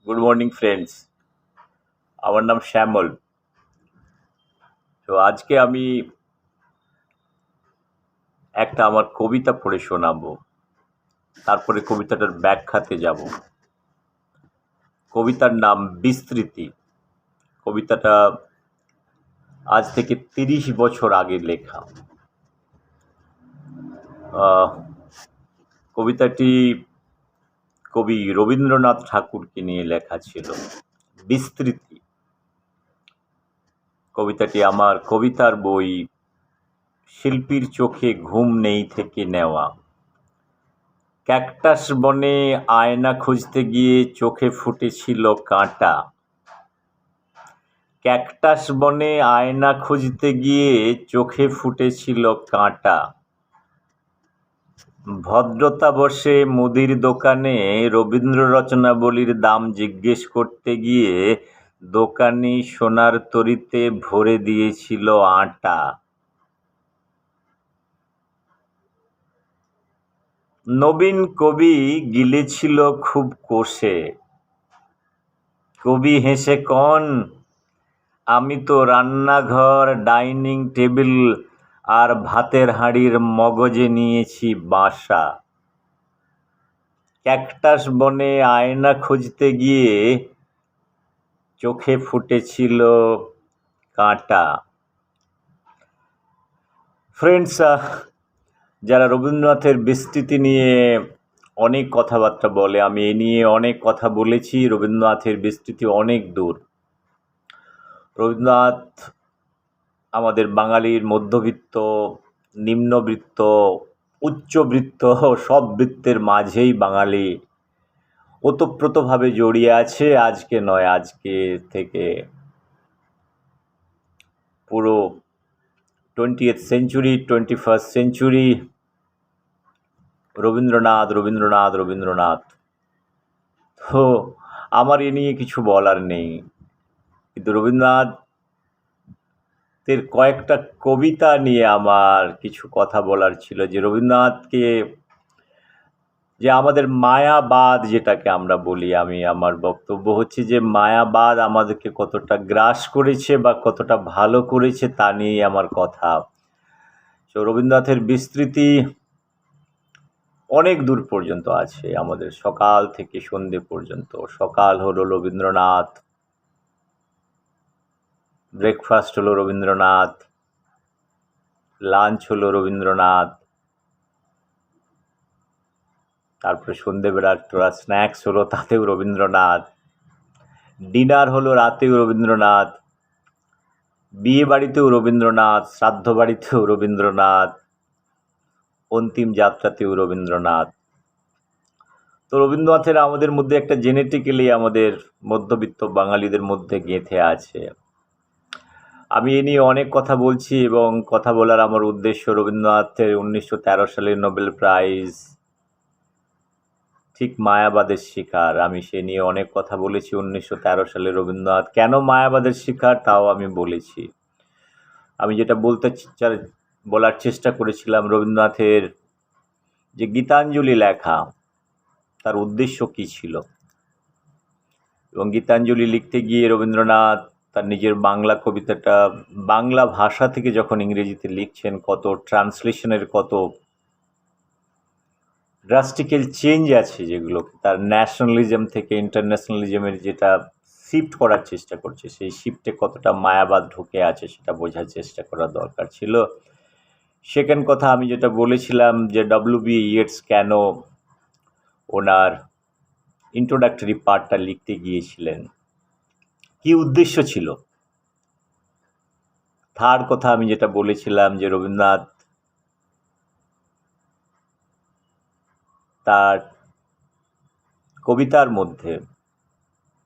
Good morning friends. আমার নাম শ্যামল। তো আজকে আমি একটা আমার কবিতা পড়ে শোনাবো, তারপরে কবিতাটার ব্যাখ্যাতে যাব। কবিতার নাম বিস্তৃতি। কবিতাটা আজ থেকে 30 বছর আগে লেখা। কবিতাটি কবি রবীন্দ্রনাথ ঠাকুরকে নিয়ে লেখা ছিল। বিস্তৃতি কবিতাটি আমার কবিতার বই শিল্পীর চোখে ঘুম নেই থেকে নেওয়া। ক্যাকটাস বনে আয়না খুঁজতে গিয়ে চোখে ফুটেছিল কাঁটা। ক্যাকটাস বনে আয়না খুঁজতে গিয়ে চোখে ফুটেছিল কাঁটা। ভদ্রতা বসে মুদির দোকানে রবীন্দ্র রচনাবলীর দাম জিজ্ঞেস করতে গিয়ে দোকানি সোনার তরীতে ভরে দিয়েছিল আটা। নবীন কবি গিলেছিল খুব কষে। কবি হেসে কন, আমি তো রান্নাঘর, ডাইনিং টেবিল আর ভাতের হাঁড়ির মগজে নিয়েছি বাসা। ক্যাকটাস বনে আয়না খুঁজতে গিয়ে চোখে ফুটেছিল কাঁটা। ফ্রেন্ডস, যারা রবীন্দ্রনাথের বিস্তৃতি নিয়ে অনেক কথাবার্তা বলে, আমি এ নিয়ে অনেক কথা বলেছি। রবীন্দ্রনাথের বিস্তৃতি অনেক দূর। রবীন্দ্রনাথ আমাদের বাঙালির মধ্যবিত্ত, নিম্নবিত্ত, উচ্চবৃত্ত সব বৃত্তের মাঝেই বাঙালি ওতপ্রোতভাবে জড়িয়ে আছে। আজকে নয়, আজকে থেকে পুরো 20th century, 21st century Rabindranath Rabindranath Rabindranath. তো আমার এ নিয়ে কিছু বলার নেই, কিন্তু রবীন্দ্রনাথের কয়েকটা কবিতা নিয়ে আমার কিছু কথা বলার ছিল। যে রবীন্দ্রনাথকে, যে আমাদের মায়াবাদ যেটাকে আমরা বলি, আমার বক্তব্য হচ্ছে যে মায়াবাদ আমাদেরকে কতটা গ্রাস করেছে বা কতটা ভালো করেছে তা নিয়েই আমার কথা। তো রবীন্দ্রনাথের বিস্তৃতি অনেক দূর পর্যন্ত আছে, আমাদের সকাল থেকে সন্ধে পর্যন্ত। সকাল হলো রবীন্দ্রনাথ, ব্রেকফাস্ট হলো রবীন্দ্রনাথ, লাঞ্চ হলো রবীন্দ্রনাথ, তারপরে সন্ধেবেলার তোরা স্ন্যাক্স হলো, তাতেও রবীন্দ্রনাথ, ডিনার হলো রাতেও রবীন্দ্রনাথ, বিয়ে বাড়িতেও রবীন্দ্রনাথ, শ্রাদ্ধ বাড়িতেও রবীন্দ্রনাথ, অন্তিম যাত্রাতেও রবীন্দ্রনাথ। তো রবীন্দ্রনাথের আমাদের মধ্যে একটা জেনেটিক্যালি আমাদের মধ্যবিত্ত বাঙালিদের মধ্যে গেঁথে আছে। আমি এ নিয়ে অনেক কথা বলছি এবং কথা বলার আমার উদ্দেশ্য রবীন্দ্রনাথের 1913 সালের নোবেল প্রাইজ ঠিক মায়াবাদের শিকার। আমি সে নিয়ে অনেক কথা বলেছি। 1913 সালে রবীন্দ্রনাথ কেন মায়াবাদের শিকার তাও আমি বলেছি। আমি যেটা বলার চেষ্টা করেছিলাম, রবীন্দ্রনাথের যে গীতাঞ্জলি লেখা তার উদ্দেশ্য কী ছিল, এবং গীতাঞ্জলি লিখতে গিয়ে রবীন্দ্রনাথ তার নিজের বাংলা কবিতাটা বাংলা ভাষা থেকে যখন ইংরেজিতে লিখছেন, কত ট্রান্সলেশনের কত ড্রাস্টিক্যাল চেঞ্জ আছে, যেগুলো তার ন্যাশনালিজম থেকে ইন্টারন্যাশনালিজমের যেটা শিফট করার চেষ্টা করছে, সেই শিফটে কতটা মায়াবাদ ঢুকে আছে সেটা বোঝার চেষ্টা করা দরকার ছিল। সেকেন্ড কথা, আমি যেটা বলেছিলাম যে ডব্লিউ.বি. ইয়েটস কেন ওনার ইন্ট্রোডাক্টরি পার্টটা লিখতে গিয়েছিলেন, কি উদ্দেশ্য ছিল। থার্ড কথা, আমি যেটা বলেছিলাম যে রবীন্দ্রনাথ তার কবিতার মধ্যে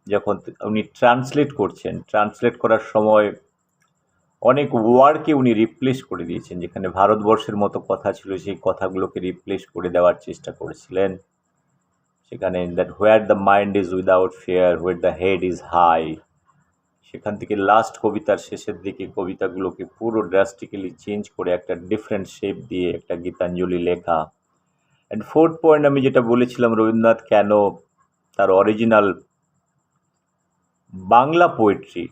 যখন উনি ট্রান্সলেট করার সময় অনেক ওয়ার্ডকে উনি রিপ্লেস করে দিয়েছেন। যেখানে ভারতবর্ষের মতো কথা ছিল, সেই কথাগুলোকে রিপ্লেস করে দেওয়ার চেষ্টা করেছিলেন। সেখানে that where the mind is without fear, where the head is high, সেখান থেকে লাস্ট কবিতার শেষের দিকে কবিতাগুলোকে পুরো ড্রাস্টিক্যালি চেঞ্জ করে একটা ডিফারেন্ট শেপ দিয়ে একটা গীতাঞ্জলি লেখা। অ্যান্ড ফোর্থ পয়েন্ট, আমি যেটা বলেছিলাম রবীন্দ্রনাথ কেন তার অরিজিনাল বাংলা পোয়েট্রি,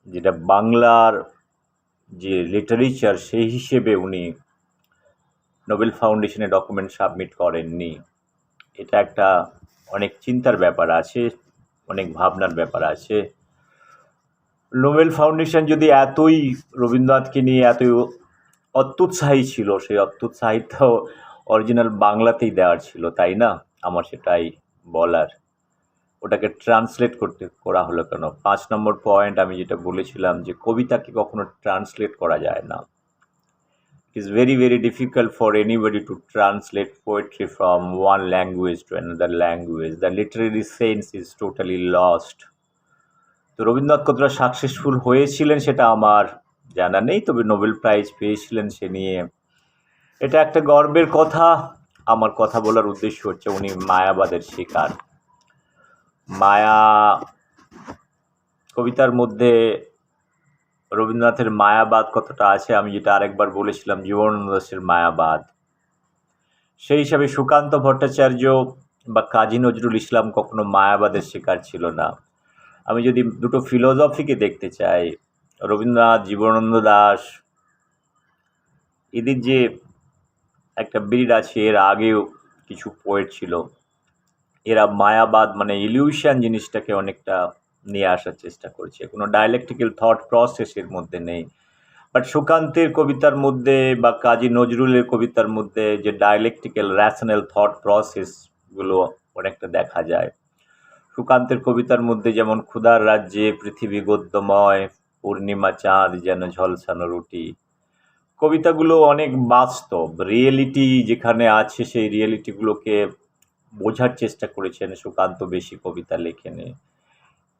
যেটা বাংলার যে লিটারেচার, সেই হিসেবে উনি নোবেল ফাউন্ডেশনে ডকুমেন্ট সাবমিট করেননি। এটা একটা অনেক চিন্তার ব্যাপার আছে, অনেক ভাবনার ব্যাপার আছে। নোবেল ফাউন্ডেশন যদি এতই রবীন্দ্রনাথকে নিয়ে এতই অত্যুৎসাহী ছিল, সেই অত্যুৎসাহিত অরিজিনাল বাংলাতেই দেওয়ার ছিল, তাই না? আমার সেটাই বলার। ওটাকে ট্রান্সলেট করা হলো কেন? 5 নম্বর পয়েন্ট আমি যেটা বলেছিলাম যে কবিতাকে কখনো ট্রান্সলেট করা যায় না। It is very, very difficult for anybody to translate poetry from one language to another language. The literary sense is totally lost. তো রবীন্দ্রনাথ কতটা সাকসেসফুল হয়েছিলেন সেটা আমার জানা নেই, তবে নোবেল প্রাইজ পেয়েছিলেন সে নিয়ে এটা একটা গর্বের কথা। আমার কথা বলার উদ্দেশ্য হচ্ছে উনি মায়াবাদের শিকার। মায়া কবিতার মধ্যে রবীন্দ্রনাথের মায়াবাদ কতটা আছে আমি যেটা আরেকবার বলেছিলাম, জীবনানন্দ দাশের মায়াবাদ। সেই হিসাবে সুকান্ত ভট্টাচার্য বা কাজী নজরুল ইসলাম কখনো মায়াবাদের শিকার ছিল না। আমি যদি দুটো ফিলোসফিকে দেখতে চাই, রবীন্দ্রনাথ, জীবনানন্দ দাশ, এদের যে একটা ব্রিড আছে, এর আগেও কিছু পোয়েট ছিল, এরা মায়াবাদ মানে ইলিউশন জিনিসটাকে অনেকটা নিয়ে আসার চেষ্টা করছে। কোনো ডায়ালেকটিক্যাল থট প্রসেসের মধ্যে নেই। বাট সুকান্তের কবিতার মধ্যে বা কাজী নজরুলের কবিতার মধ্যে যে ডায়ালেকটিক্যাল র্যাশনাল থট প্রসেসগুলো অনেকটা দেখা যায়। সুকান্তের কবিতার মধ্যে যেমন ক্ষুধার রাজ্যে পৃথিবী গদ্যময়, পূর্ণিমা চাঁদ যেন ঝলসানো রুটি, কবিতাগুলো অনেক বাস্তব, রিয়েলিটি যেখানে আছে সেই রিয়েলিটিগুলোকে বোঝার চেষ্টা করেছেন সুকান্ত, বেশি কবিতা লেখেনি।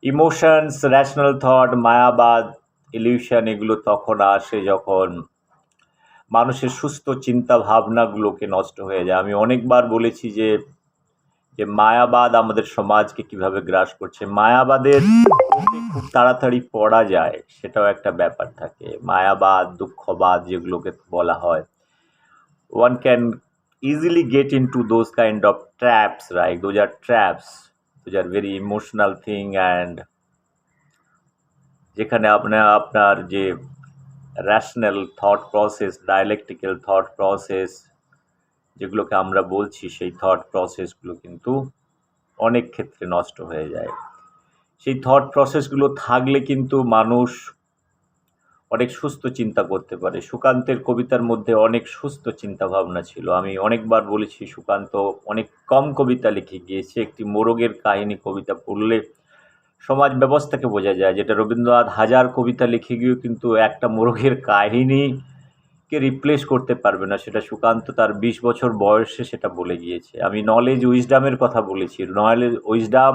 ইমোশনস, র্যাশনাল থট, মায়াবাদ, ইলিউশন এগুলো তখন আসে যখন মানুষের সুস্থ চিন্তা ভাবনাগুলোকে নষ্ট হয়ে যায়। আমি অনেকবার বলেছি যে মায়াবাদ আমাদের সমাজকে কিভাবে গ্রাস করছে। মায়াবাদের খুব তাড়াতাড়ি পড়া যায়, সেটাও একটা ব্যাপার থাকে। মায়াবাদ, দুঃখবাদ যেগুলোকে বলা হয়, one can easily get into those kind of traps, right? Those are traps, those are very emotional thing, and যেখানে আপনার যে rational thought process, dialectical thought process যেগুলোকে আমরা বলছি, সেই থট প্রসেসগুলো কিন্তু অনেক ক্ষেত্রে নষ্ট হয়ে যায়। সেই থট প্রসেসগুলো থাকলে কিন্তু মানুষ অনেক সুস্থ চিন্তা করতে পারে। সুকান্তের কবিতার মধ্যে অনেক সুস্থ চিন্তা ভাবনা ছিল। আমি অনেকবার বলেছি সুকান্ত অনেক কম কবিতা লিখে গিয়েছে। একটি মোরগের কাহিনী কবিতা পড়লে সমাজ ব্যবস্থাকে বোঝা যায়, যেটা রবীন্দ্রনাথ হাজার কবিতা লিখে গিয়েও কিন্তু একটা মোরগের কাহিনীকে রিপ্লেস করতে পারবে না। সেটা সুকান্ত তার 20 বছর বয়সে সেটা বলে গিয়েছে। আমি নলেজ উইজডামের কথা বলেছি। নলেজ উইজডাম,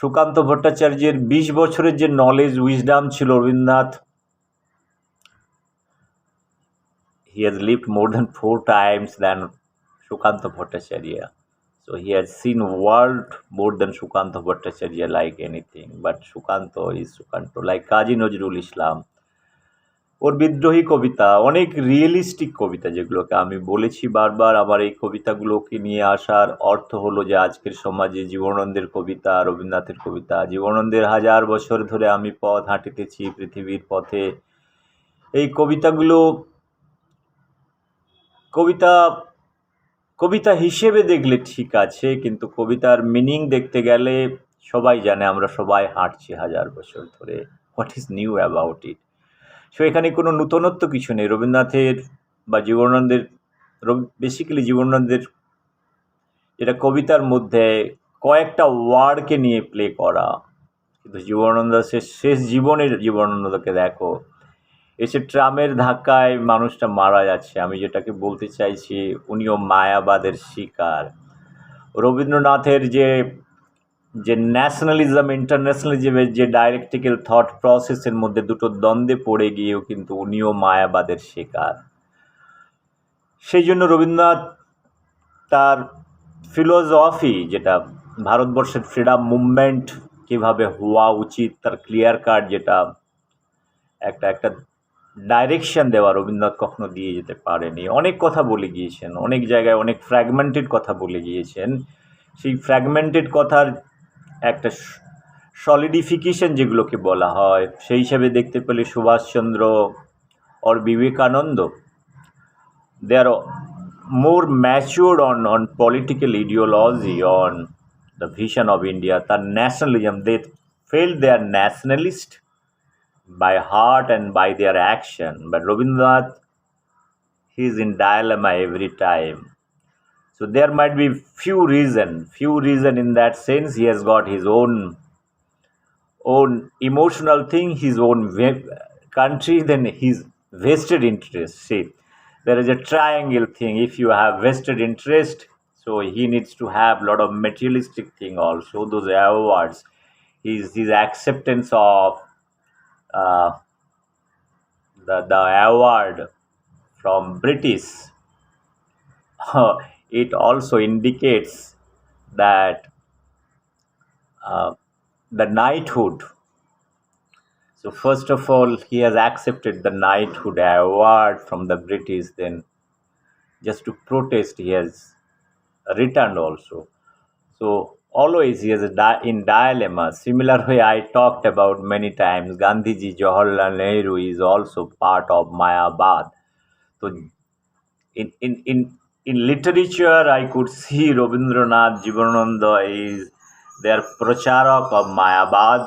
সুকান্ত ভট্টাচার্যের 20 বছরের যে নলেজ উইজডাম ছিল, Rabindranath he has lived more than 4 times than Sukanta Bhattacharya. So he has seen world more than Sukanta Bhattacharya like anything. But Sukanto is Sukanto. Like Kaji Nazrul Islam, ওর বিদ্রোহী কবিতা, অনেক realistic কবিতা, যেগুলোকে আমি বলেছি বারবার। আমার এই কবিতাগুলোকে নিয়ে আসার অর্থ হলো যে আজকের সমাজে জীবনানন্দের কবিতা, রবীন্দ্রনাথের কবিতা, জীবনানন্দের 1000 বছর ধরে আমি পথ হাঁটিতেছি পৃথিবীর পথে, এই কবিতাগুলো কবিতা হিসেবে দেখলে ঠিক আছে, কিন্তু কবিতার মিনিং দেখতে গেলে সবাই জানে আমরা সবাই হাঁটছি 1000 বছর ধরে। What is new about it? So এখানে কোনো নূতনত্ব কিছু নেই। রবীন্দ্রনাথের বা জীবনানন্দের, বেসিক্যালি জীবনানন্দের যেটা কবিতার মধ্যে কয়েকটা ওয়ার্ডকে নিয়ে প্লে করা, কিন্তু জীবনানন্দ শেষ জীবনের জীবনানন্দকে দেখো, এসে ট্রামের ধাক্কায় মানুষটা মারা যাচ্ছে। আমি যেটাকে বলতে চাইছি, উনিও মায়াবাদের শিকার। রবীন্দ্রনাথের যে ন্যাশনালিজম, ইন্টারন্যাশনালিজমের যে ডায়ালেকটিক্যাল থট প্রসেসের মধ্যে দুটো দ্বন্দ্বে পড়ে গিয়েও কিন্তু উনিও মায়াবাদের শিকার। সেই জন্য রবীন্দ্রনাথ তার ফিলোসফি, যেটা ভারতবর্ষের ফ্রিডম মুভমেন্ট কীভাবে হওয়া উচিত, তার ক্লিয়ার কাট যেটা একটা ডাইরেকশন দেওয়া, রবীন্দ্রনাথ কখনো দিয়ে যেতে পারেনি। অনেক কথা বলে গিয়েছেন, অনেক জায়গায় অনেক ফ্র্যাগমেন্টেড কথা বলে গিয়েছেন। সেই ফ্র্যাগমেন্টেড কথার একটা সলিডিফিকেশন যেগুলোকে বলা হয়, সেই হিসাবে দেখতে পেলে Subhash Chandra or Vivekananda, they are more matured on political ideology, on the vision of India, the nationalism. They felt they are nationalist by heart and by their action. But Rabindranath, he is in dilemma every time. So there might be few reason in that sense. He has got his own emotional thing, his own country, then his vested interest. See, there is a triangle thing. If you have vested interest, so he needs to have a lot of materialistic thing also. Those awards, his acceptance of uh, the award from British, it also indicates that uh, the knighthood. So first of all, he has accepted the knighthood award from the British. Then, just to protest, he has returned also. So always he is in dilemma. Similar way I talked about many times. Gandhiji, Jawaharlal Nehru is also part of Mayabad. So in literature, I could see Rabindranath, Jivananda is their pracharak of Mayabad.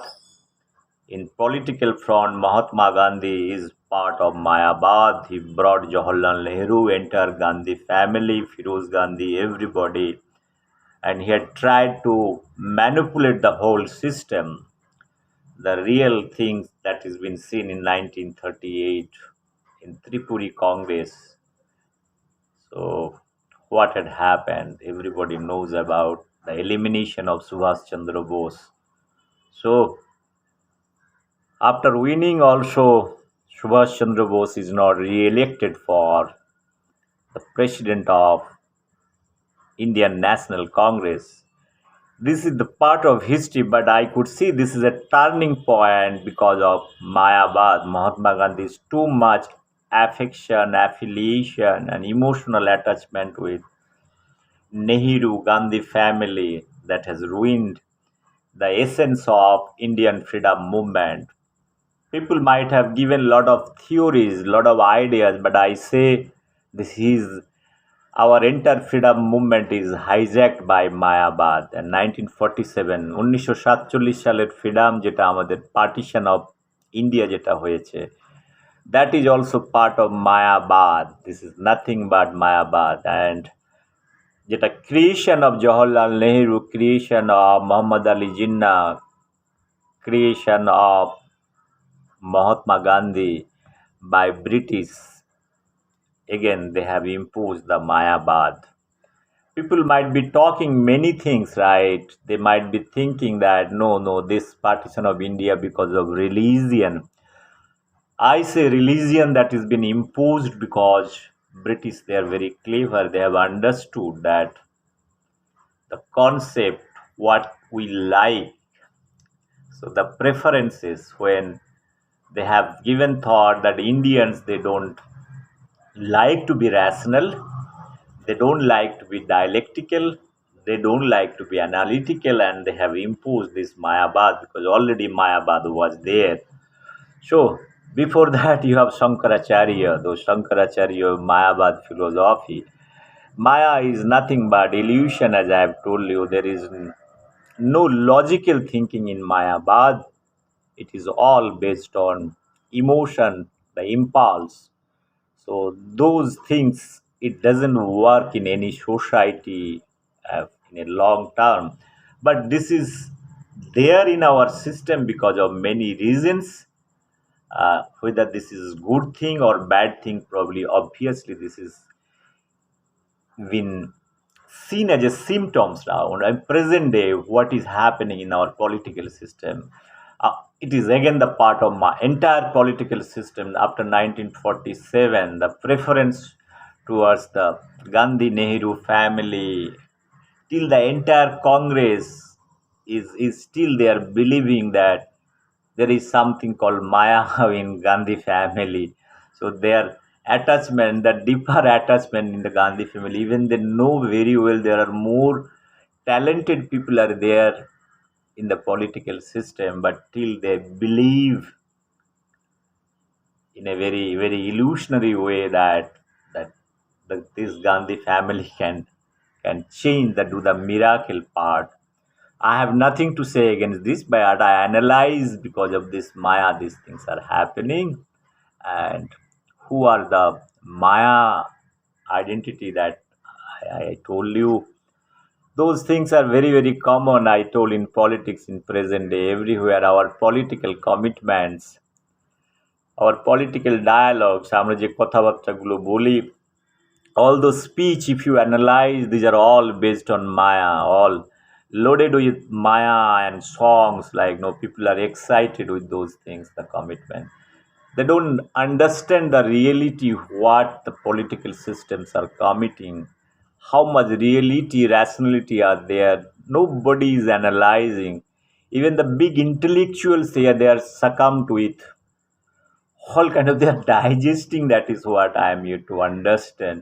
In political front, Mahatma Gandhi is part of Mayabad. He brought Jawaharlal Nehru, entire Gandhi family, Firoz Gandhi, everybody. And he had tried to manipulate the whole system. The real things that has been seen in 1938 in Tripuri Congress. So what had happened? Everybody knows about the elimination of Subhash Chandra Bose. So after winning also, Subhash Chandra Bose is not re-elected for the president of Indian National Congress. This is the part of history, but I could see this is a turning point because of Mayabad. Mahatma Gandhi's too much affection, affiliation, and emotional attachment with Nehru Gandhi family that has ruined the essence of Indian freedom movement. People might have given a lot of theories, lot of ideas, but I say this is our entire freedom movement is hijacked by Mayabad. And 1947 1947 সালের freedom যেটা আমাদের partition of India যেটা হয়েছে, that is also part of Mayabad. This is nothing but Mayabad. And যেটা creation of Jawaharlal Nehru, creation of Muhammad Ali Jinnah, creation of Mahatma Gandhi by British, again they have imposed the Mayabad. People might be talking many things, right? They might be thinking that no, this partition of India because of religion. I say religion that has been imposed because British, they are very clever. They have understood that the concept, what we like, so the preferences, when they have given thought that Indians, they don't like to be rational, they don't like to be dialectical, they don't like to be analytical, and they have imposed this Mayabad because already Mayabad was there. So before that you have Shankaracharya, those Shankaracharya Mayabad philosophy. Maya is nothing but illusion, as I have told you. There is no logical thinking in Mayabad. It is all based on emotion, the impulse. So those things, it doesn't work in any society in a long term. But this is there in our system because of many reasons. Whether this is good thing or bad thing, probably obviously this is been seen as a symptoms now. And present day, what is happening in our political system, it is again the part of my entire political system after 1947. The preference towards the Gandhi Nehru family, till the entire Congress is still they are believing that there is something called Maya in Gandhi family. So their attachment, the deeper attachment in the Gandhi family, even they know very well there are more talented people are there in the political system, but till they believe in a very very illusionary way that this Gandhi family can change that do the miracle part. I have nothing to say against this, but I analyze because of this Maya, these things are happening, and who are the Maya identity that I told you. Those things are very very common. I told in politics in present day everywhere our political commitments, our political dialogues, আমরা যে কথাবার্তাগুলো বলি, all those speech if you analyze these are all based on Maya, all loaded with Maya and songs like no people are excited with those things, the commitment. They don't understand the reality what the political systems are committing, how much reality rationality are there. Nobody is analyzing. Even the big intellectuals here they are succumbed with all kind of they are digesting. That is what I am here to understand.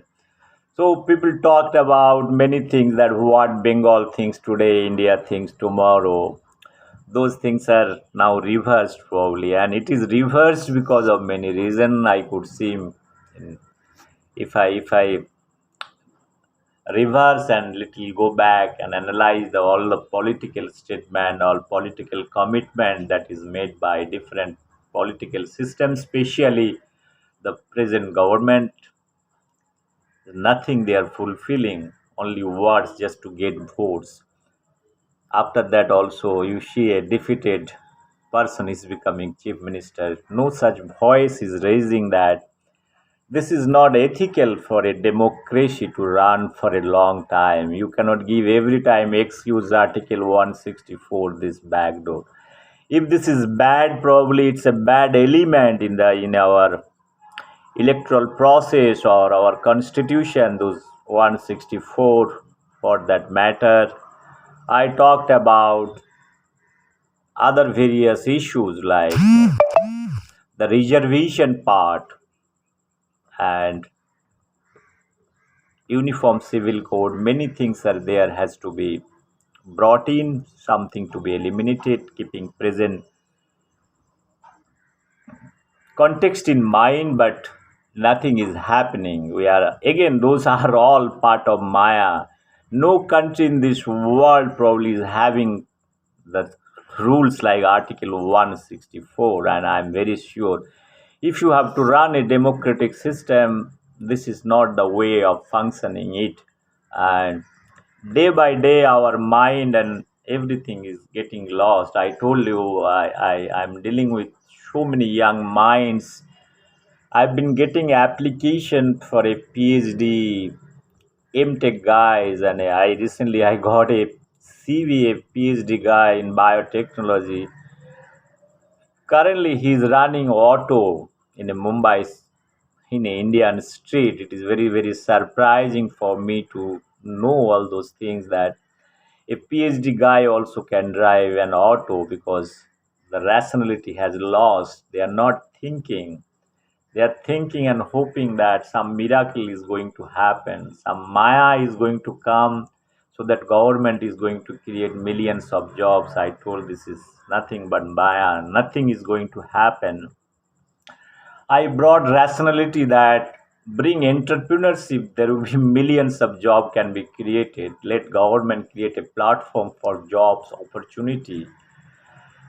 So people talked about many things that what Bengal thinks today, India thinks tomorrow. Those things are now reversed probably, and it is reversed because of many reasons. I could see if I reverse and little go back and analyze all the political statement, all political commitment that is made by different political systems, especially the present government. Nothing they are fulfilling, only words just to get votes. After that, also, you see a defeated person is becoming chief minister. No such voice is raising that this is not ethical for a democracy to run for a long time. You cannot give every time excuse Article 164 this backdoor. If this is bad, probably it's a bad element in our electoral process or our constitution, those 164 for that matter. I talked about other various issues like the reservation part and uniform civil code. Many things are there has to be brought in, something to be eliminated, keeping present context in mind, but nothing is happening. We are again, those are all part of Maya. No country in this world probably is having the rules like Article 164, and I'm very sure if you have to run a democratic system, this is not the way of functioning it. And day by day, our mind and everything is getting lost. I told you I'm dealing with so many young minds. I've been getting application for a PhD, MTech guys, and I got a CV, a PhD guy in biotechnology. Currently, he's running auto in a Mumbai, in a Indian street. It is very very surprising for me to know all those things that a PhD guy also can drive an auto because the rationality has lost. They are not thinking. They are thinking and hoping that some miracle is going to happen, some Maya is going to come, so that government is going to create millions of jobs. I told this is nothing but Maya. Nothing is going to happen. I brought rationality that bring entrepreneurship. There will be millions of job can be created. Let government create a platform for jobs opportunity.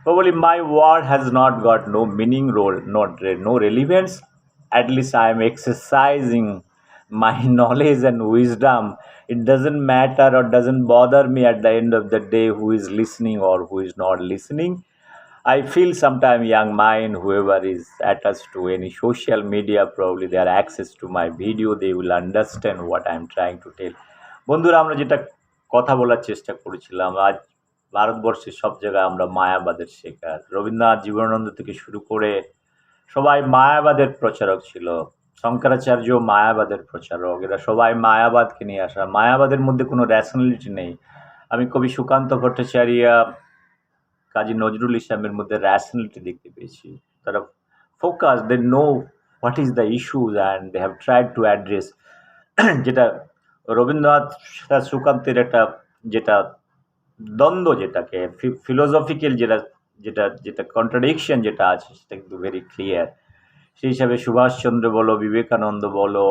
Probably my word has not got no meaning, role, no relevance. At least I am exercising my knowledge and wisdom. It doesn't matter or doesn't bother me at the end of the day who is listening or who is not listening. I feel sometimes young mind, whoever is attached to any social media, probably they are access to my video, they will understand what I am trying to tell. বন্ধুরা আমরা যেটা কথা বলার চেষ্টা করেছিলাম, আজ ভারতবর্ষের সব জায়গায় আমরা মায়াবাদের শিকার। রবীন্দ্রনাথ জীবনানন্দ থেকে শুরু করে সবাই মায়াবাদের প্রচারক ছিল। শঙ্করাচার্য মায়াবাদের প্রচারক। এরা সবাই মায়াবাদকে নিয়ে আসা। মায়াবাদের মধ্যে কোনো র্যাশনালিটি নেই। আমি কবি সুকান্ত ভট্টাচার্য, কাজী নজরুল ইসলামের মধ্যে র্যাশনালিটি দেখতে পেয়েছি। তারা focus, they know what is the issues and they have tried to address. যেটা রবীন্দ্রনাথ সুকান্তের একটা যেটা দ্বন্দ্ব যেটাকে ফিলোসফিক্যাল যেটা যেটা যেটা কন্ট্রাডিকশন যেটা আছে সেটা কিন্তু ভেরি ক্লিয়ার। সেই হিসাবে সুভাষচন্দ্র বলো, বিবেকানন্দ বলো,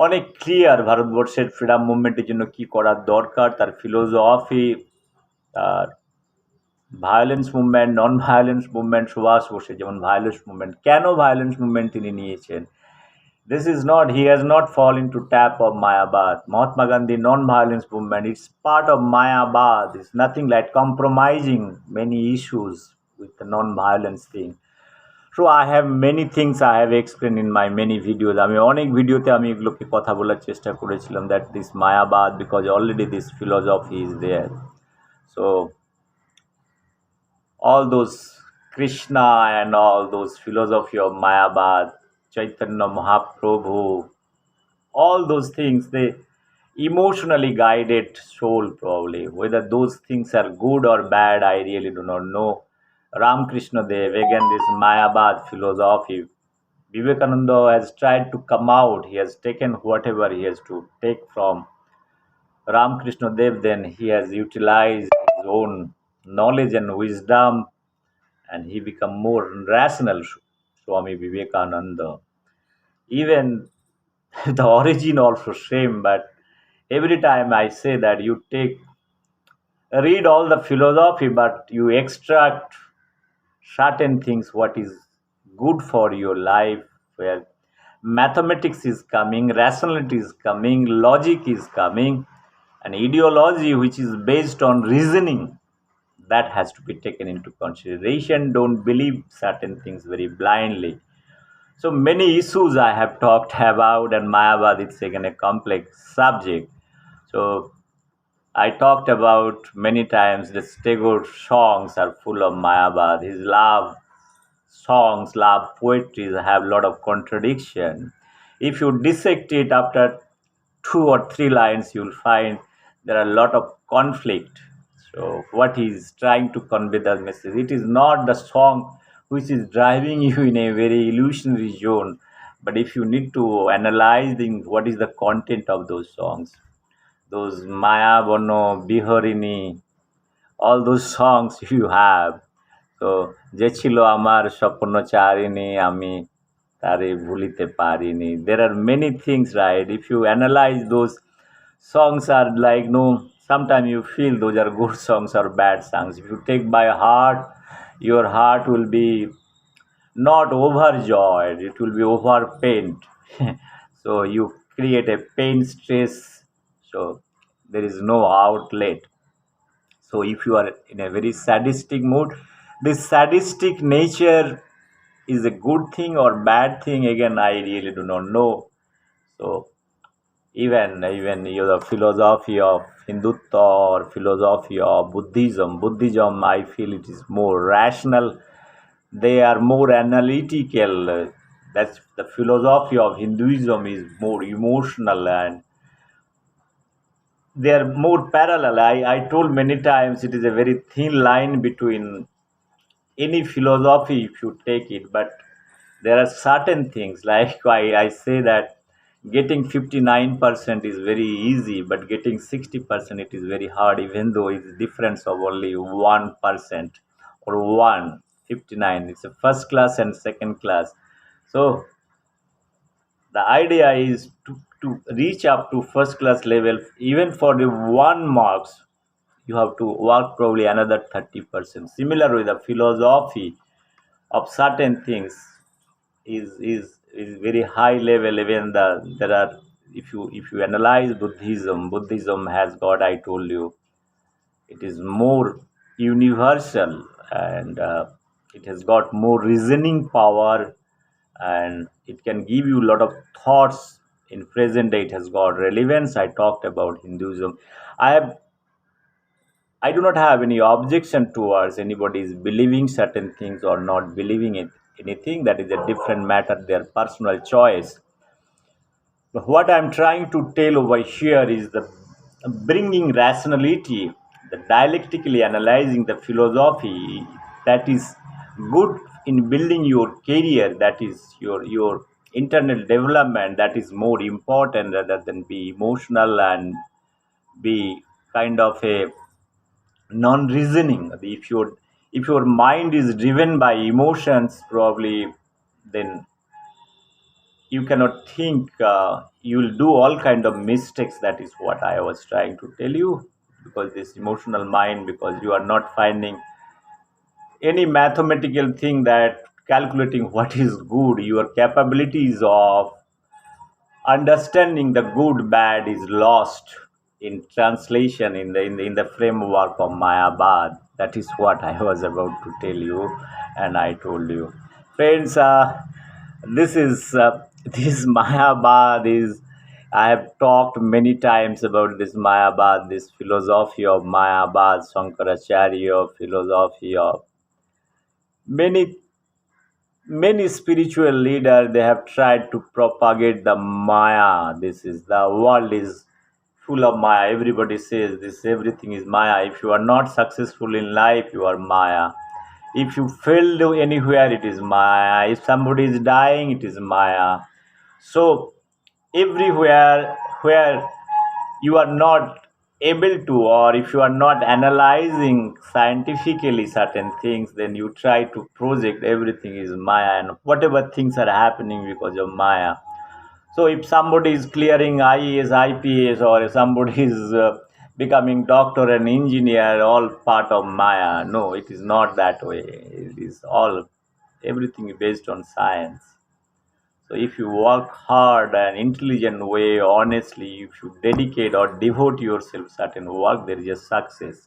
অনেক ক্লিয়ার ভারতবর্ষের ফ্রিডম মুভমেন্টের জন্য কি করার দরকার, তার ফিলোসফি, তার violence movement, non violence movement, Subhash বোসের যেমন ভায়োলেন্স মুভমেন্ট, কেন ভায়োলেন্স মুভমেন্ট তিনি নিয়েছেন, this is not, he has not fallen into trap of Mayabad. Mahatma Gandhi non-violence movement, it's part of Mayabad. It's nothing like compromising many issues with the non-violence thing. So I have many things I have explained in my many videos. আমি অনেক ভিডিওতে আমি এগুলোকে কথা বলার চেষ্টা করেছিলাম that this Mayabad, because already this philosophy is there. So all those Krishna and all those philosophy of Mayabad, Chaitanya Mahaprabhu, all those things, they emotionally guided soul probably. Whether those things are good or bad, I really do not know. Ramakrishna Dev, again this Mayabad philosophy. Vivekananda has tried to come out, he has taken whatever he has to take from Ramakrishna Dev, then he has utilized his own knowledge and wisdom, and he become more rational. Swami Vivekananda, even the origin also same, but every time I say that you take read all the philosophy, but you extract certain things what is good for your life, where mathematics is coming, rationality is coming, logic is coming, and ideology which is based on reasoning, that has to be taken into consideration. Don't believe certain things very blindly. So many issues I have talked about, and Mayavad is again a complex subject. So I talked about many times that Tagore's songs are full of Mayavad. His love songs, love poetries have a lot of contradiction. If you dissect it after 2 or 3 lines, you'll find there are a lot of conflict. So what he's trying to convey the message, it is not the song which is driving you in a very illusionary zone, but if you need to analyze what is the content of those songs, those Maya Bono, Biharini, all those songs you have. তো যে ছিল আমার স্বপ্নচারিণী আমি তারে ভুলিতে পারিনি. There are many things, right? If you analyze those songs are like, no, sometimes you feel those are good songs or bad songs. If you take by heart, your heart will be not overjoyed, it will be overpained. So you create a pain stress, so there is no outlet. So if you are in a very sadistic mood, this sadistic nature is a good thing or bad thing, again I really do not know. So even the philosophy of Hindutva or philosophy of Buddhism, I feel it is more rational. They are more analytical. That's the philosophy of Hinduism is more emotional, and they are more parallel. I told many times it is a very thin line between any philosophy if you take it, but there are certain things like I say that getting 59% is very easy, but getting 60% it is very hard, even though it's difference of only 1% or 159. It's a first class and second class. So the idea is to reach up to first class level, even for the 1 marks you have to work probably another 30%. Similar with the philosophy of certain things is very high level. Even there are, if you analyze Buddhism has got, I told you, it is more universal, and it has got more reasoning power, and it can give you a lot of thoughts in present day. It has got relevance. I talked about Hinduism. I do not have any objection towards anybody's believing certain things or not believing it anything. That is a different matter, their personal choice. But what I'm trying to tell over here is the bringing rationality, the dialectically analyzing the philosophy, that is good in building your career, that is your internal development, that is more important rather than be emotional and be kind of a non-reasoning. If your mind is driven by emotions, probably then you cannot think. You will do all kind of mistakes. That is what I was trying to tell you. Because this emotional mind, because you are not finding any mathematical thing that calculating what is good, your capabilities of understanding the good bad is lost in translation in the framework of Mayabad. That is what I was about to tell you, and I told you, friends. This is this Mayabad is. I have talked many times about this Mayabad, this philosophy of Mayabad, Shankaracharya philosophy of many many spiritual leaders. They have tried to propagate the Maya. This is the world is full of Maya. Everybody says this, everything is Maya. If you are not successful in life, you are Maya. If you fail anywhere, it is Maya. If somebody is dying, it is Maya. So everywhere where you are not able to, or if you are not analyzing scientifically certain things, then you try to project everything is Maya, and whatever things are happening because of Maya. So if somebody is clearing IAS, IPS, or if somebody is becoming doctor and engineer, all part of Maya. No, it is not that way. It is all, everything is based on science. So if you work hard and intelligent way, honestly, if you dedicate or devote yourself certain work, there is a success.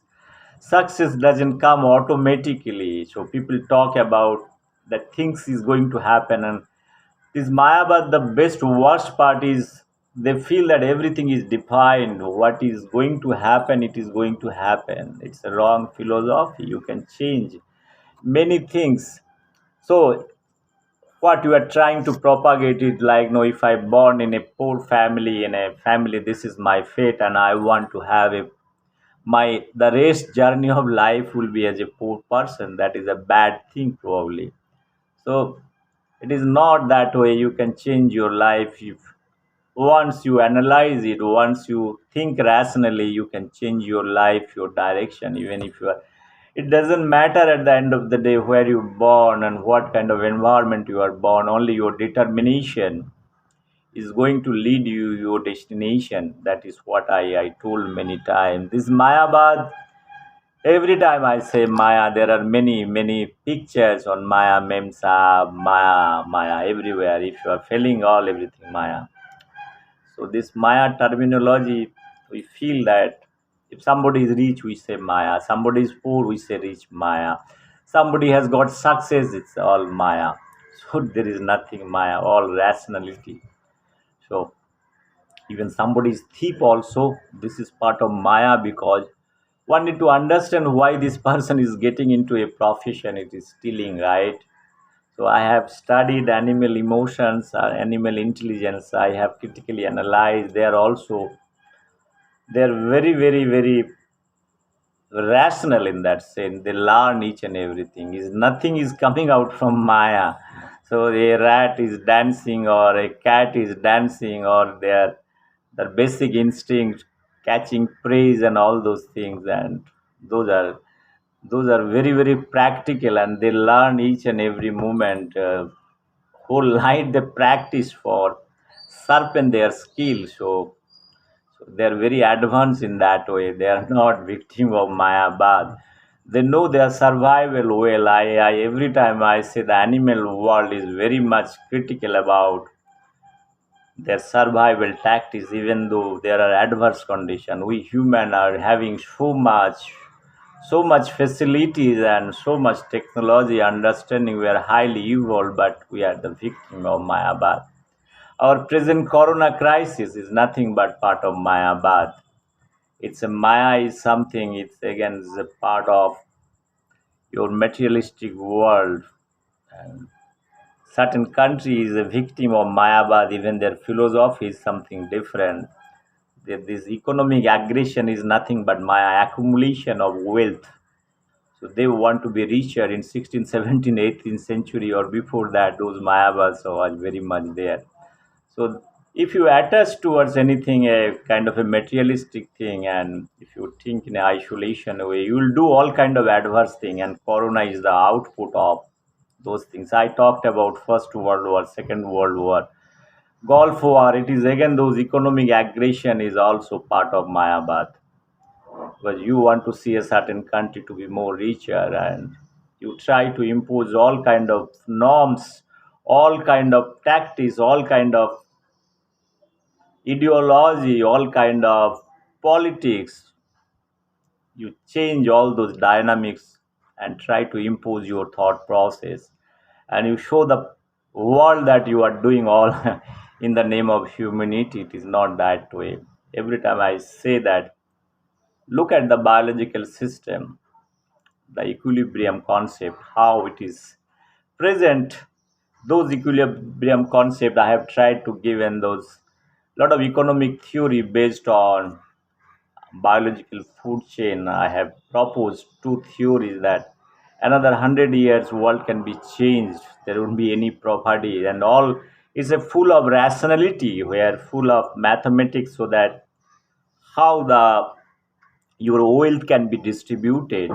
Success doesn't come automatically. So people talk about that things is going to happen, and this Mayabad, the best worst part is they feel that everything is defined. What is going to happen, it is going to happen. It's a wrong philosophy. You can change many things. So what you are trying to propagate is like, no, if I born in a poor family, in a family, this is my fate, and I want to have a my the rest journey of life will be as a poor person. That is a bad thing probably. So it is not that way. You can change your life if once you analyze it, once you think rationally, you can change your life, your direction. Even if you are, it doesn't matter at the end of the day where you born and what kind of environment you are born. Only your determination is going to lead you your destination. That is what I told many times. This Mayabad, every time I say Maya, there are many pictures on Maya, Memsa, Maya everywhere. If you are feeling all everything Maya. So this Maya terminology, we feel that if somebody is rich, we say Maya. Somebody is poor, we say rich Maya. Somebody has got success, it's all Maya. So there is nothing Maya, all rationality. So even somebody is thief also, this is part of Maya, because one need to understand why this person is getting into a profession. It is stealing, right? So I have studied animal emotions, animal intelligence. I have critically analyzed. They are very rational in that sense. They learn each and everything. Is nothing is coming out from Maya. So a rat is dancing or a cat is dancing, or their basic instinct catching praise and all those things, and those are those are very practical, and they learn each and every moment. Whole night they practice for sharpen their skill. So they're very advanced in that way. They are not victim of Mayabad. They know their survival well. I every time I say the animal world is very much critical about their survival tactics, even though there are adverse conditions. We human are having so much facilities and so much technology understanding. We are highly evolved, but we are the victim of Mayabad. Our present corona crisis is nothing but part of Mayabad. It's a Maya is something. It's again is a part of your materialistic world. And certain country is a victim of Mayabad. Even their philosophy is something different. This economic aggression is nothing but Maya accumulation of wealth. So they want to be richer in 16th, 17th, 18th century or before that. Those Mayabads are very much there. So if you attach towards anything a kind of a materialistic thing, and if you think in an isolation way, you will do all kind of adverse thing, and corona is the output of those things. I talked about First World War, Second World War, Gulf War. It is again those economic aggression is also part of Mayabad, because you want to see a certain country to be more richer, and you try to impose all kind of norms, all kind of tactics, all kind of ideology, all kind of politics. You change all those dynamics and try to impose your thought process, and you show the world that you are doing all in the name of humanity. It is not that way. Every time I say that, look at the biological system, the equilibrium concept, how it is present. Those equilibrium concept I have tried to give, in those lot of economic theory based on biological food chain. I have proposed two theories that another 100 years world can be changed, there won't be any property, and all is a full of rationality, where full of mathematics, so that how the your wealth can be distributed.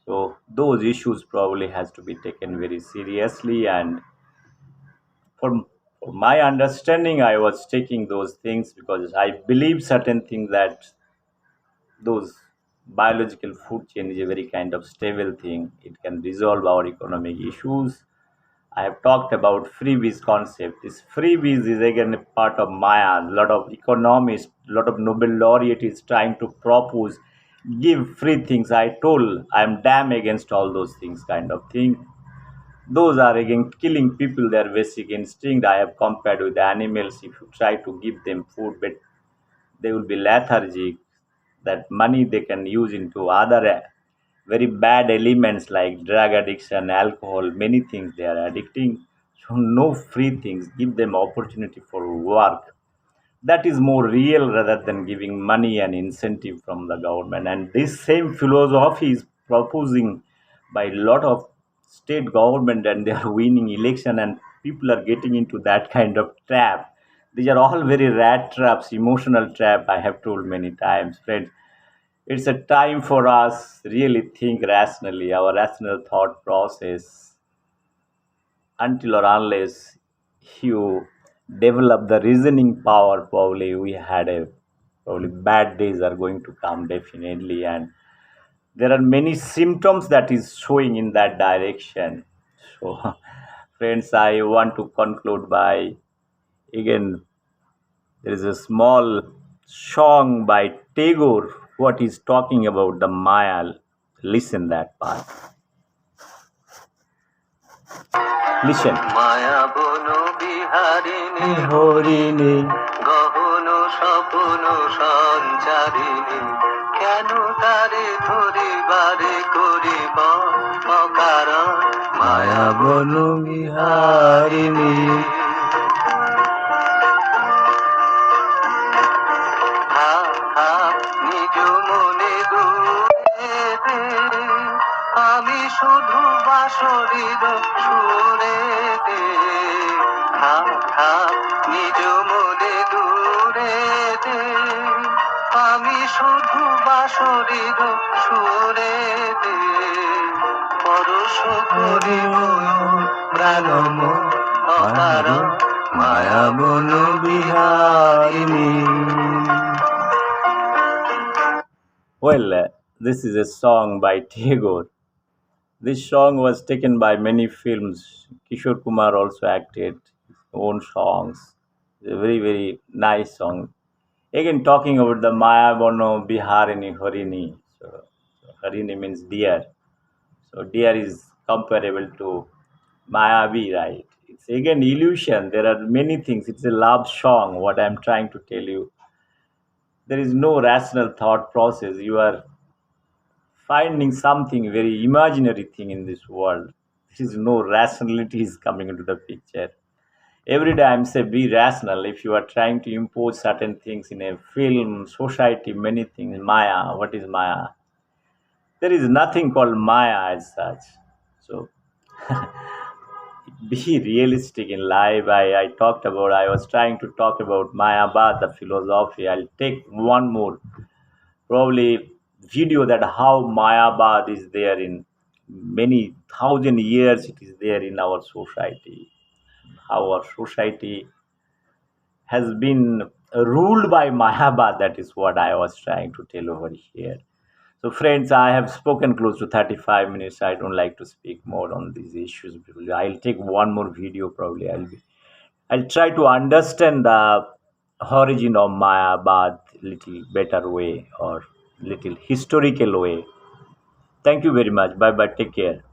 So those issues probably has to be taken very seriously, and for my understanding, I was taking those things because I believe certain things, that those biological food chain is a very kind of stable thing. It can resolve our economic issues. I have talked about freebies concept. This freebies is again a part of Maya. A lot of economists, a lot of Nobel laureate is trying to propose, give free things. I told I am damn against all those things kind of thing. Those are again killing people, their basic instinct. I have compared with animals. If you try to give them food, but they will be lethargic. That money they can use into other very bad elements like drug addiction, alcohol, many things they are addicting. So no free things. Give them opportunity for work. That is more real rather than giving money and incentive from the government. And this same philosophy is proposing by a lot of state government, and they are winning election, and people are getting into that kind of trap. These are all very rat traps, emotional trap. I have told many times, friends. It's a time for us really think rationally, our rational thought process. Until or unless you develop the reasoning power, probably we had a probably bad days are going to come definitely, and there are many symptoms that is showing in that direction. So friends, I want to conclude by, again, there is a small song by Tagore what is talking about the Maya. Listen that part. Listen. মায়া বন বিহারিণী হরিণী গহন স্বপ্ন সঞ্চারিণী কেন তারে ধরিবারে করিব অকারণ মায়া বন বিহারিণী নিজ মনে দূরে আমি শুধু বাঁশরীর সুরে দে নিজ মনে দূরে দে আমি শুধু বাঁশরীর সুরে দে পরশ করি প্রাণ মন অকারণ মায়া বন বিহারিণী. Well, this is a song by Tagore. This song was taken by many films. Kishore Kumar also acted his own songs. It's a very, very nice song. Again, talking about the Maya Bono Biharini Harini. So Harini means deer. So deer is comparable to Mayavi, right? It's again illusion. There are many things. It's a love song, what I'm trying to tell you. There is no rational thought process. You are finding something very imaginary thing in this world. There is no rationality is coming into the picture. Every day I'm say be rational. If you are trying to impose certain things in a film, society, many things, Maya. What is Maya? There is nothing called Maya as such. So be realistic in life. I was trying to talk about Mayabad, the philosophy. I'll take one more probably video that how Mayabad is there in many thousand years. It is there in our society. How our society has been ruled by Mayabad. That is what I was trying to tell over here. So, friends, I have spoken close to 35 minutes. I don't like to speak more on these issues. I'll take one more video probably. I'll try to understand the origin of Mayabad little better way or little historical way. Thank you very much. Bye bye. Take care.